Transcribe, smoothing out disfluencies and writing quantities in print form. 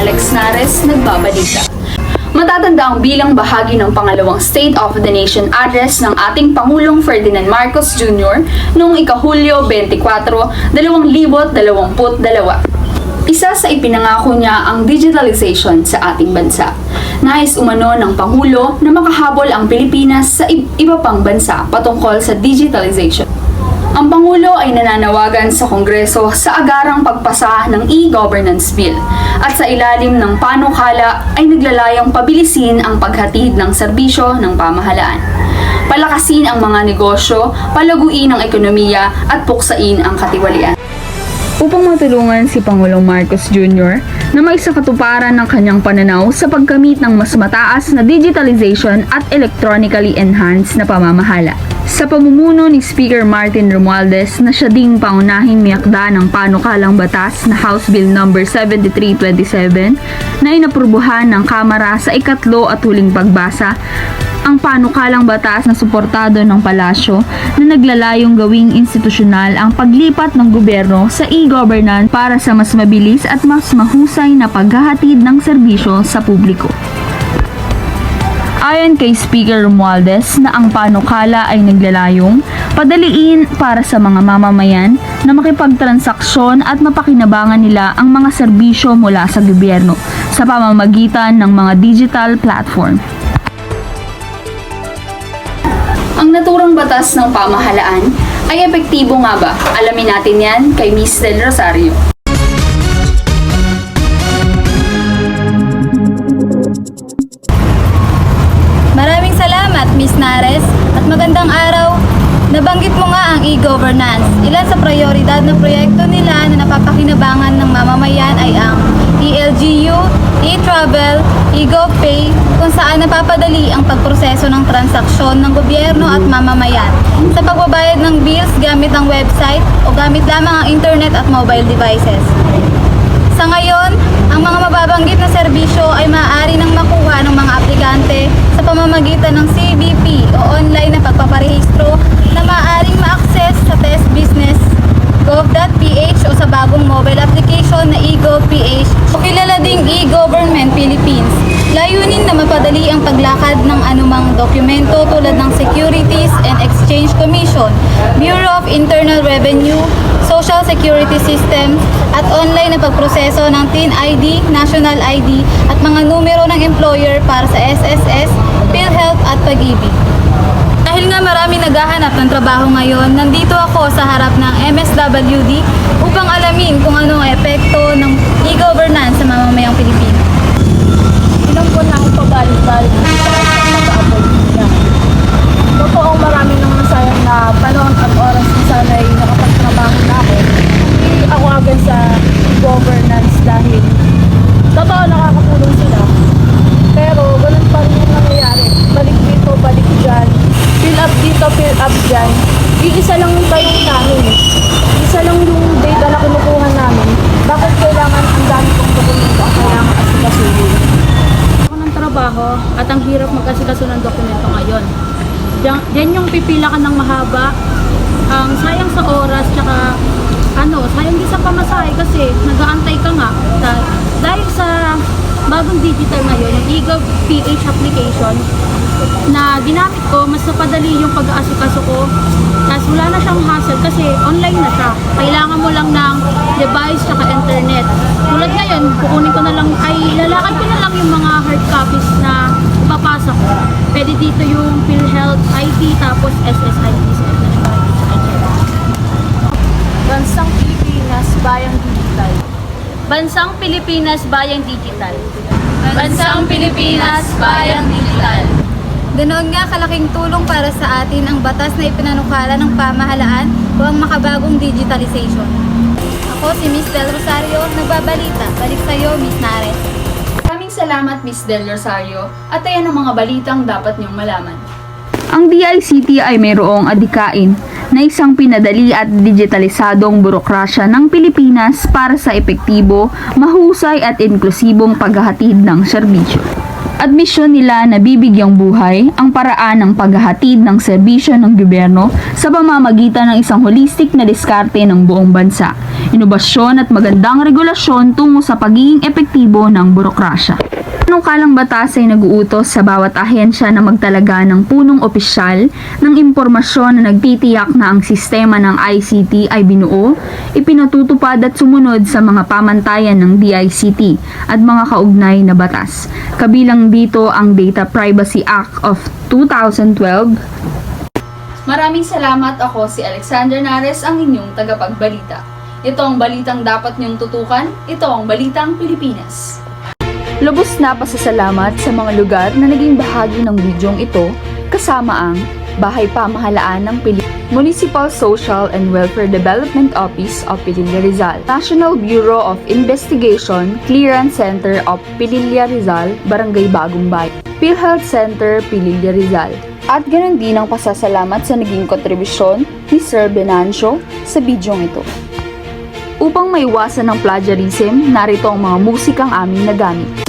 Alex Nares, nagbabalita. Matatanda ang bilang bahagi ng pangalawang State of the Nation address ng ating Pangulong Ferdinand Marcos Jr. noong ika-Hulyo 24, 2022. Isa sa ipinangako niya ang digitalization sa ating bansa. Nais umano ng Pangulo na makahabol ang Pilipinas sa iba pang bansa patungkol sa digitalization. Ang Pangulo ay nananawagan sa Kongreso sa agarang pagpasa ng e-governance bill at sa ilalim ng panukala ay naglalayong pabilisin ang paghatid ng serbisyo ng pamahalaan. Palakasin ang mga negosyo, palaguin ang ekonomiya at puksain ang katiwalian. Upang matulungan si Pangulong Marcos Jr. na maisakatuparan ng kanyang pananaw sa pagkamit ng mas mataas na digitalization at electronically enhanced na pamamahala. Sa pamumuno ni Speaker Martin Romualdez na siya ding paunahing miyakda ng panukalang batas na House Bill No. 7327 na inaprubuhan ng Kamara sa ikatlo at huling pagbasa, ang panukalang batas na suportado ng palasyo na naglalayong gawing institusyonal ang paglipat ng gobyerno sa e-governance para sa mas mabilis at mas mahusay na paghahatid ng serbisyo sa publiko. Ayon kay Speaker Romualdez na ang panukala ay naglalayong padaliin para sa mga mamamayan na makipagtransaksyon at mapakinabangan nila ang mga serbisyo mula sa gobyerno sa pamamagitan ng mga digital platform. Ang naturang batas ng pamahalaan ay epektibo nga ba? Alamin natin yan kay Ms. Del Rosario. Maraming salamat, Ms. Nares, at magandang araw. Nabanggit mo nga ang e-governance. Ilan sa prioridad na proyekto nila na napapakinabangan ng mamamayan ay ang ELGU, e-travel, e-GovPay, kung saan napapadali ang pagproseso ng transaksyon ng gobyerno at mamamayan sa pagbabayad ng bills gamit ang website o gamit lamang ang internet at mobile devices. Sa ngayon, ang mga mababanggit na serbisyo ay maaari nang makuha ng mga aplikante sa pamamagitan ng CBP o online na pagpaparehistro na maaaring ma-access sa testbusiness.gov.ph o sa bagong mobile application na eGovPH o kilala ding eGovernment Philippines. Layunin na mapadali ang paglakad ng anumang dokumento tulad ng Securities and Exchange Commission, Bureau of Internal Revenue, Social Security System at online na pagproseso ng TIN ID, National ID at mga numero ng employer para sa SSS, PhilHealth at Pag-ibig. Dahil nga marami naghahanap ng trabaho ngayon, nandito ako sa harap ng MSWD upang alamin kung ano ang epekto ng e-governance sa mamamayang Pilipino. Ilang po na akong pabalik-balik sa pag-a-apply niya. Totoong marami nang nasayang na panahon at oras kung sana'y nakapagtrabaho na ako. Hindi ako agad sa governance dahil totoo nakakatulong sila. Pero ganun pa rin yung nangyayari. Balik dito, balik dyan. Fill up dito, fill up dyan. Iisa lang yung tanong namin. Isa lang yung data na kinukuha namin. Bakit kailangan ang dami kong dokumento ang kailangan asikasuhin? Ako ng trabaho at ang hirap mag-asikaso ng dokumento ngayon. Diyan yung pipila ka ng mahaba, ang sayang sa oras, tsaka sayang din sa pamasahe kasi nag-aantay ka nga. Dahil sa bagong digital ngayon, yung eGovPH application na ginamit ko, mas napadali yung pag-aasikaso ko. Tapos wala na siyang hassle kasi online na siya. Kailangan mo lang ng device tsaka internet. Tulad ngayon, kukunin ko na lang, lalakad ko na lang yung mga hard copies na ipapasa ko. Pwede dito yung PhilHealth ID tapos SSID sa National ID. Bansang Pilipinas, Bayang Digital. Bansang Pilipinas, Bayang Digital. Bansang Pilipinas, Bayang Digital. Ganoon nga kalaking tulong para sa atin ang batas na ipinanukala ng pamahalaan o ang makabagong digitalization. Ako si Ms. Del Rosario, nagbabalita. Balik sa iyo, Ms. Nares. Maraming salamat, Ms. Del Rosario, at ayan ang mga balitang dapat niyong malaman. Ang DICT ay mayroong adikain na isang pinadali at digitalisadong burokrasya ng Pilipinas para sa epektibo, mahusay at inklusibong paghahatid ng serbisyo. At misyon nila na bibigyang buhay ang paraan ng paghahatid ng serbisyo ng gobyerno sa pamamagitan ng isang holistic na diskarte ng buong bansa, inobasyon at magandang regulasyon tungo sa pagiging epektibo ng burokrasya. Panukalang batas ay nag-uutos sa bawat ahensya na magtalaga ng punong opisyal ng impormasyon na nagtitiyak na ang sistema ng ICT ay binuo, ipinatutupad at sumunod sa mga pamantayan ng DICT at mga kaugnay na batas. Kabilang dito ang Data Privacy Act of 2012. Maraming salamat, ako si Alexander Nares, ang inyong tagapagbalita. Ito ang balitang dapat niyong tutukan, ito ang Balitang Pilipinas. Lubos na pasasalamat sa mga lugar na naging bahagi ng bidyong ito, kasama ang Bahay Pamahalaan ng Municipal Social and Welfare Development Office of Pililla Rizal, National Bureau of Investigation Clearance Center of Pililla Rizal, Barangay Bagong Bayan, PhilHealth Center, Pililla Rizal. At ganoon din ang pasasalamat sa naging kontribusyon ni Sir Benancio sa bidyong ito. Upang maiwasan ng plagiarism, narito ang mga musikang aming nagamit.